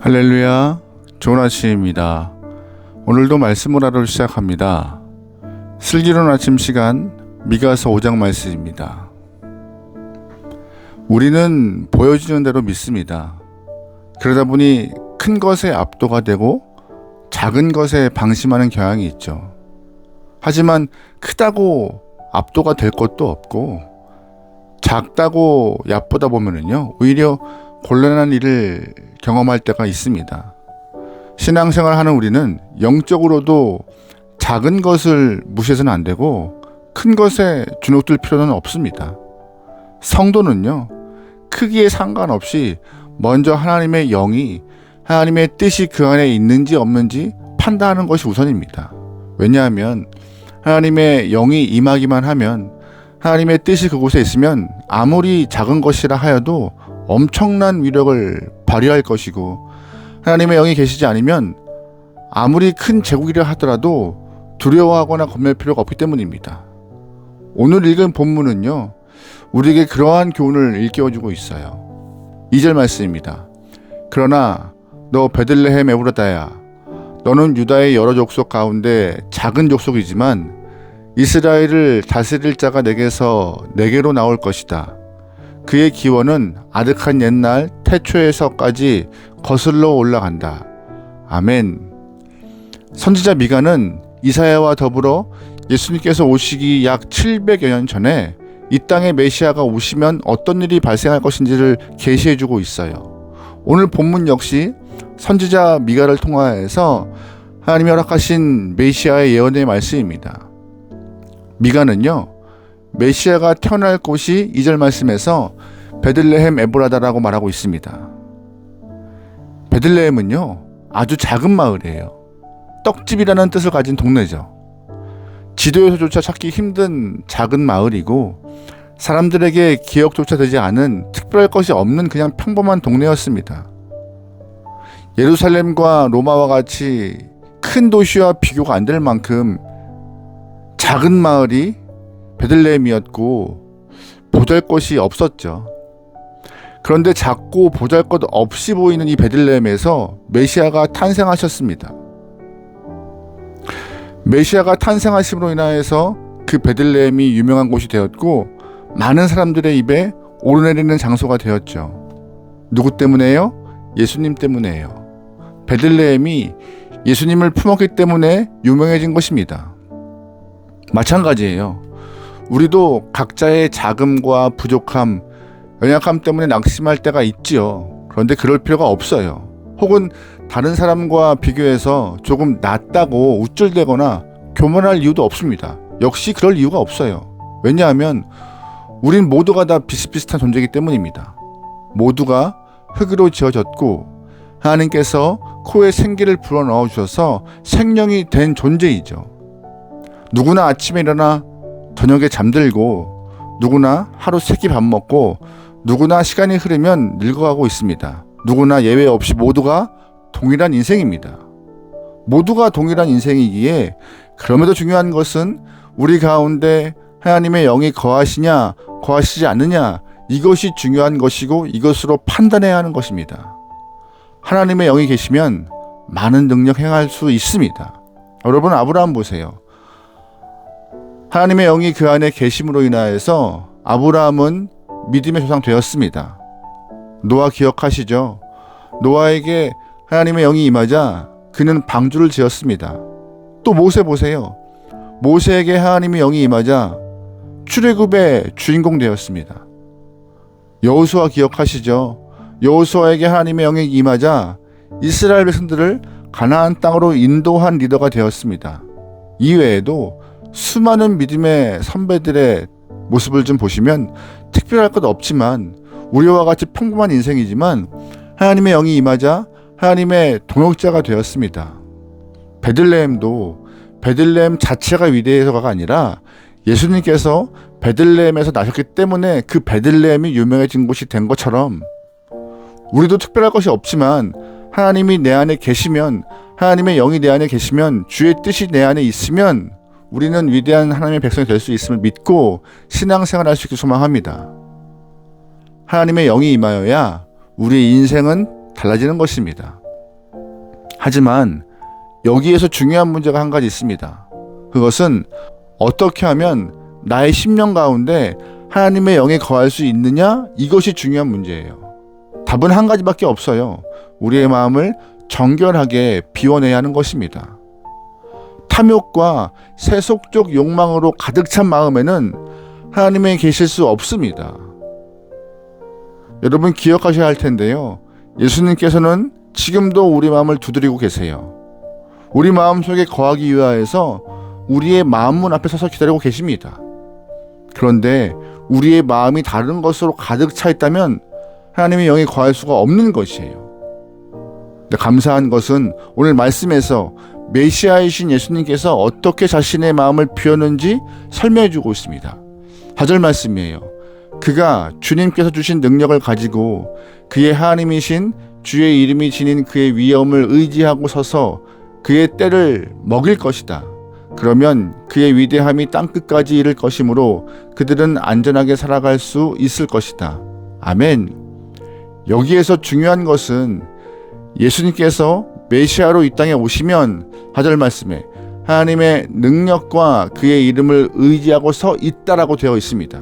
할렐루야, 좋은 아침입니다. 오늘도 말씀을 하러 시작합니다. 슬기로운 아침 시간, 미가서 5장 말씀입니다. 우리는 보여지는 대로 믿습니다. 그러다 보니 큰 것에 압도가 되고 작은 것에 방심하는 경향이 있죠. 하지만 크다고 압도가 될 것도 없고 작다고 얕보다 보면은요, 오히려 곤란한 일을 경험할 때가 있습니다. 신앙생활 하는 우리는 영적으로도 작은 것을 무시해서는 안 되고 큰 것에 주눅들 필요는 없습니다. 성도는요, 크기에 상관없이 먼저 하나님의 영이, 하나님의 뜻이 그 안에 있는지 없는지 판단하는 것이 우선입니다. 왜냐하면 하나님의 영이 임하기만 하면, 하나님의 뜻이 그곳에 있으면 아무리 작은 것이라 하여도 엄청난 위력을 발휘할 것이고, 하나님의 영이 계시지 않으면 아무리 큰 제국이라 하더라도 두려워하거나 겁낼 필요가 없기 때문입니다. 오늘 읽은 본문은요, 우리에게 그러한 교훈을 일깨워주고 있어요. 2절 말씀입니다. 그러나 너 베들레헴 에브라다야, 너는 유다의 여러 족속 가운데 작은 족속이지만 이스라엘을 다스릴 자가 내게로 나올 것이다. 그의 기원은 아득한 옛날 태초에서까지 거슬러 올라간다. 아멘. 선지자 미가는 이사야와 더불어 예수님께서 오시기 약 700여 년 전에 이 땅에 메시아가 오시면 어떤 일이 발생할 것인지를 계시해주고 있어요. 오늘 본문 역시 선지자 미가를 통하여서 하나님이 허락하신 메시아의 예언의 말씀입니다. 미가는요, 메시아가 태어날 곳이 2절 말씀에서 베들레헴 에브라다라고 말하고 있습니다. 베들레헴은요, 아주 작은 마을이에요. 떡집이라는 뜻을 가진 동네죠. 지도에서조차 찾기 힘든 작은 마을이고 사람들에게 기억조차 되지 않은 특별할 것이 없는 그냥 평범한 동네였습니다. 예루살렘과 로마와 같이 큰 도시와 비교가 안 될 만큼 작은 마을이 베들레헴이었고 보잘것이 없었죠. 그런데 작고 보잘것 없이 보이는 이 베들레헴에서 메시아가 탄생하셨습니다. 메시아가 탄생하심으로 인하여서 그 베들레헴이 유명한 곳이 되었고 많은 사람들의 입에 오르내리는 장소가 되었죠. 누구 때문에요? 예수님 때문에요. 베들레헴이 예수님을 품었기 때문에 유명해진 것입니다. 마찬가지예요. 우리도 각자의 자금과 부족함, 연약함 때문에 낙심할 때가 있지요. 그런데 그럴 필요가 없어요. 혹은 다른 사람과 비교해서 조금 낫다고 우쭐대거나 교만할 이유도 없습니다. 역시 그럴 이유가 없어요. 왜냐하면 우린 모두가 다 비슷비슷한 존재이기 때문입니다. 모두가 흙으로 지어졌고 하나님께서 코에 생기를 불어넣어 주셔서 생명이 된 존재이죠. 누구나 아침에 일어나 저녁에 잠들고 누구나 하루 3끼 밥 먹고 누구나 시간이 흐르면 늙어가고 있습니다. 누구나 예외 없이 모두가 동일한 인생입니다. 모두가 동일한 인생이기에 그럼에도 중요한 것은 우리 가운데 하나님의 영이 거하시냐 거하시지 않느냐, 이것이 중요한 것이고 이것으로 판단해야 하는 것입니다. 하나님의 영이 계시면 많은 능력 행할 수 있습니다. 여러분, 아브라함 보세요. 하나님의 영이 그 안에 계심으로 인하여서 아브라함은 믿음의 조상 되었습니다. 노아 기억하시죠? 노아에게 하나님의 영이 임하자 그는 방주를 지었습니다. 또 모세 보세요. 모세에게 하나님의 영이 임하자 출애굽의 주인공 되었습니다. 여호수아 기억하시죠? 여호수아에게 하나님의 영이 임하자 이스라엘 백성들을 가나안 땅으로 인도한 리더가 되었습니다. 이외에도 수많은 믿음의 선배들의 모습을 좀 보시면 특별할 것 없지만 우리와 같이 평범한 인생이지만 하나님의 영이 임하자 하나님의 동역자가 되었습니다. 베들레헴도 베들레헴 자체가 위대해서가 아니라 예수님께서 베들레헴에서 나셨기 때문에 그 베들레헴이 유명해진 곳이 된 것처럼 우리도 특별할 것이 없지만 하나님이 내 안에 계시면, 하나님의 영이 내 안에 계시면, 주의 뜻이 내 안에 있으면 우리는 위대한 하나님의 백성이 될 수 있음을 믿고 신앙생활할 수 있길 소망합니다. 하나님의 영이 임하여야 우리의 인생은 달라지는 것입니다. 하지만 여기에서 중요한 문제가 한 가지 있습니다. 그것은 어떻게 하면 나의 심령 가운데 하나님의 영이 거할 수 있느냐? 이것이 중요한 문제예요. 답은 한 가지밖에 없어요. 우리의 마음을 정결하게 비워내야 하는 것입니다. 탐욕과 세속적 욕망으로 가득 찬 마음에는 하나님이 계실 수 없습니다. 여러분 기억하셔야 할 텐데요. 예수님께서는 지금도 우리 마음을 두드리고 계세요. 우리 마음속에 거하기 위하여서 우리의 마음문 앞에 서서 기다리고 계십니다. 그런데 우리의 마음이 다른 것으로 가득 차 있다면 하나님의 영이 거할 수가 없는 것이에요. 근데 감사한 것은 오늘 말씀에서 메시아이신 예수님께서 어떻게 자신의 마음을 비웠는지 설명해 주고 있습니다. 4절 말씀이에요. 그가 주님께서 주신 능력을 가지고 그의 하나님이신 주의 이름이 지닌 그의 위엄을 의지하고 서서 그의 때를 먹일 것이다. 그러면 그의 위대함이 땅끝까지 이를 것이므로 그들은 안전하게 살아갈 수 있을 것이다. 아멘. 여기에서 중요한 것은 예수님께서 메시아로 이 땅에 오시면 4절 말씀에 하나님의 능력과 그의 이름을 의지하고 서 있다라고 되어 있습니다.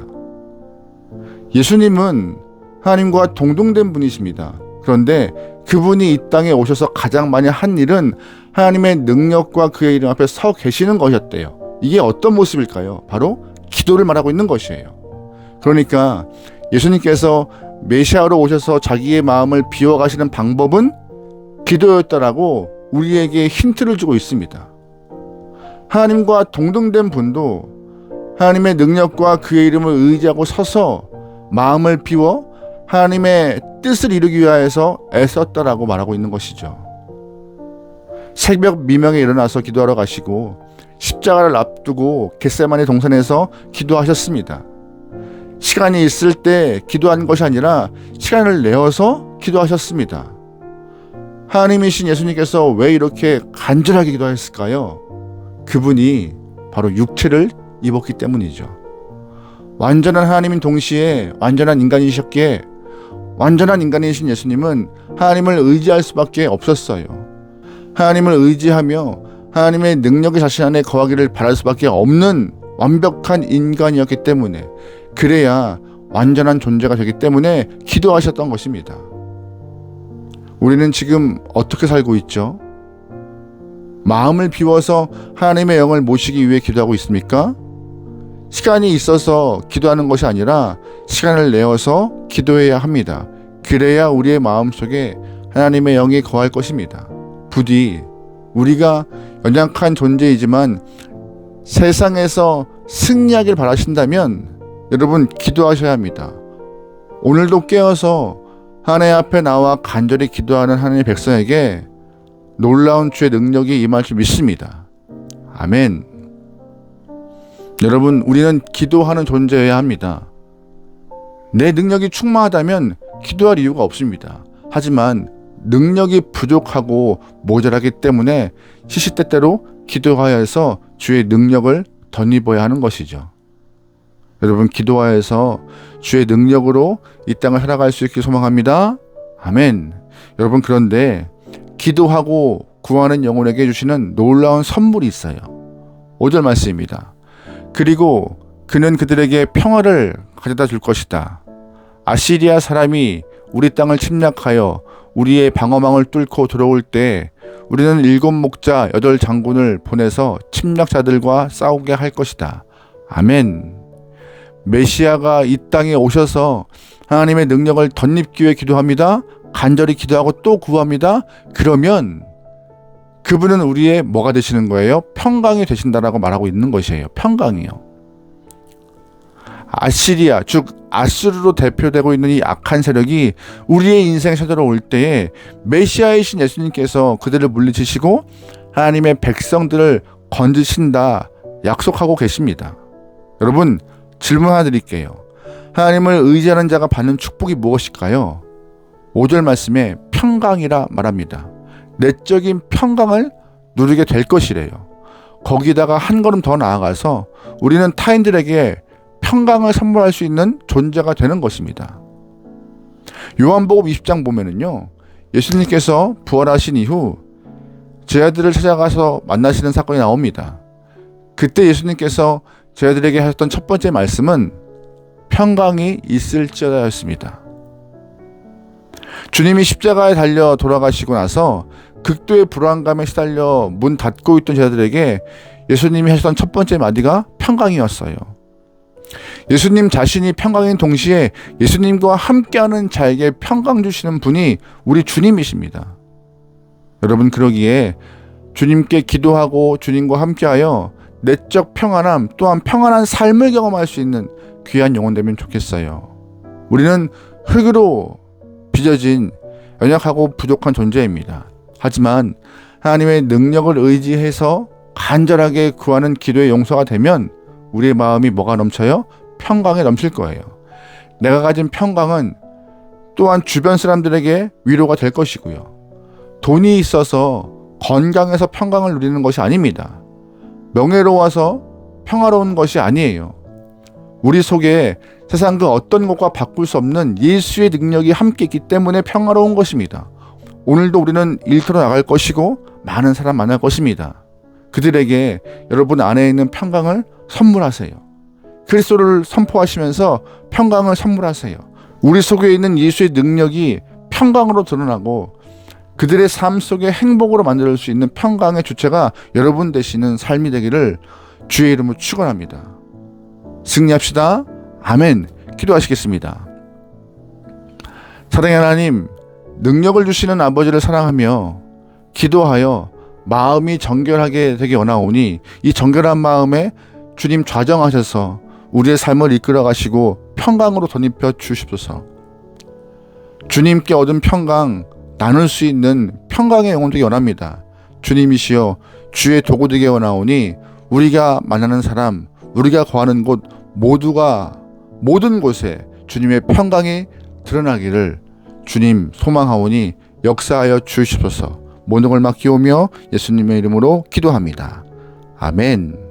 예수님은 하나님과 동등된 분이십니다. 그런데 그분이 이 땅에 오셔서 가장 많이 한 일은 하나님의 능력과 그의 이름 앞에 서 계시는 것이었대요. 이게 어떤 모습일까요? 바로 기도를 말하고 있는 것이에요. 그러니까 예수님께서 메시아로 오셔서 자기의 마음을 비워가시는 방법은 기도였다라고 우리에게 힌트를 주고 있습니다. 하나님과 동등된 분도 하나님의 능력과 그의 이름을 의지하고 서서 마음을 비워 하나님의 뜻을 이루기 위하여서 애썼다라고 말하고 있는 것이죠. 새벽 미명에 일어나서 기도하러 가시고 십자가를 앞두고 겟세마네 동산에서 기도하셨습니다. 시간이 있을 때 기도한 것이 아니라 시간을 내어서 기도하셨습니다. 하나님이신 예수님께서 왜 이렇게 간절하게 기도하셨을까요? 그분이 바로 육체를 입었기 때문이죠. 완전한 하나님인 동시에 완전한 인간이셨기에 완전한 인간이신 예수님은 하나님을 의지할 수밖에 없었어요. 하나님을 의지하며 하나님의 능력이 자신 안에 거하기를 바랄 수밖에 없는 완벽한 인간이었기 때문에, 그래야 완전한 존재가 되기 때문에 기도하셨던 것입니다. 우리는 지금 어떻게 살고 있죠? 마음을 비워서 하나님의 영을 모시기 위해 기도하고 있습니까? 시간이 있어서 기도하는 것이 아니라 시간을 내어서 기도해야 합니다. 그래야 우리의 마음속에 하나님의 영이 거할 것입니다. 부디 우리가 연약한 존재이지만 세상에서 승리하길 바라신다면 여러분 기도하셔야 합니다. 오늘도 깨어서 하나님 앞에 나와 간절히 기도하는 하나님의 백성에게 놀라운 주의 능력이 임할 줄 믿습니다. 아멘. 여러분, 우리는 기도하는 존재여야 합니다. 내 능력이 충만하다면 기도할 이유가 없습니다. 하지만 능력이 부족하고 모자라기 때문에 시시때때로 기도하여서 주의 능력을 덧입어야 하는 것이죠. 여러분, 기도하여서 주의 능력으로 이 땅을 살아갈 수 있길 소망합니다. 아멘. 여러분, 그런데 기도하고 구하는 영혼에게 주시는 놀라운 선물이 있어요. 5절 말씀입니다. 그리고 그는 그들에게 평화를 가져다 줄 것이다. 아시리아 사람이 우리 땅을 침략하여 우리의 방어망을 뚫고 들어올 때 우리는 7 목자 8 장군을 보내서 침략자들과 싸우게 할 것이다. 아멘. 메시아가 이 땅에 오셔서 하나님의 능력을 덧입기 위해 기도합니다. 간절히 기도하고 또 구합니다. 그러면 그분은 우리의 뭐가 되시는 거예요? 평강이 되신다라고 말하고 있는 것이에요. 평강이요. 아시리아, 즉 아수르로 대표되고 있는 이 악한 세력이 우리의 인생에 쳐들어올 때에 메시아이신 예수님께서 그들을 물리치시고 하나님의 백성들을 건지신다 약속하고 계십니다. 여러분, 질문 하나 드릴게요. 하나님을 의지하는 자가 받는 축복이 무엇일까요? 5절 말씀에 평강이라 말합니다. 내적인 평강을 누리게 될 것이래요. 거기다가 한 걸음 더 나아가서 우리는 타인들에게 평강을 선물할 수 있는 존재가 되는 것입니다. 요한복음 20장 보면은요, 예수님께서 부활하신 이후 제 아들을 찾아가서 만나시는 사건이 나옵니다. 그때 예수님께서 제 아들에게 하셨던 첫 번째 말씀은 평강이 있을지어다였습니다. 주님이 십자가에 달려 돌아가시고 나서 극도의 불안감에 시달려 문 닫고 있던 제 아들에게 예수님이 하셨던 첫 번째 마디가 평강이었어요. 예수님 자신이 평강인 동시에 예수님과 함께하는 자에게 평강 주시는 분이 우리 주님이십니다. 여러분, 그러기에 주님께 기도하고 주님과 함께하여 내적 평안함 또한 평안한 삶을 경험할 수 있는 귀한 영혼 되면 좋겠어요. 우리는 흙으로 빚어진 연약하고 부족한 존재입니다. 하지만 하나님의 능력을 의지해서 간절하게 구하는 기도의 용서가 되면 우리의 마음이 뭐가 넘쳐요? 평강에 넘칠 거예요. 내가 가진 평강은 또한 주변 사람들에게 위로가 될 것이고요. 돈이 있어서 건강해서 평강을 누리는 것이 아닙니다. 명예로워서 평화로운 것이 아니에요. 우리 속에 세상 그 어떤 것과 바꿀 수 없는 예수의 능력이 함께 있기 때문에 평화로운 것입니다. 오늘도 우리는 일터로 나갈 것이고 많은 사람 만날 것입니다. 그들에게 여러분 안에 있는 평강을 선물하세요. 그리스도를 선포하시면서 평강을 선물하세요. 우리 속에 있는 예수의 능력이 평강으로 드러나고 그들의 삶 속에 행복으로 만들 수 있는 평강의 주체가 여러분 되시는 삶이 되기를 주의 이름으로 축원합니다. 승리합시다. 아멘. 기도하시겠습니다. 사랑의 하나님, 능력을 주시는 아버지를 사랑하며 기도하여 마음이 정결하게 되게 원하오니 이 정결한 마음에 주님 좌정하셔서 우리의 삶을 이끌어 가시고 평강으로 덧입혀 주십소서. 주님께 얻은 평강 나눌 수 있는 평강의 영혼 되기 원합니다. 주님이시여 주의 도구 되게 원하오니 우리가 만나는 사람, 우리가 거하는 곳 모든 곳에 주님의 평강이 드러나기를 주님 소망하오니 역사하여 주시옵소서. 모든 걸 맡기오며 예수님의 이름으로 기도합니다. 아멘.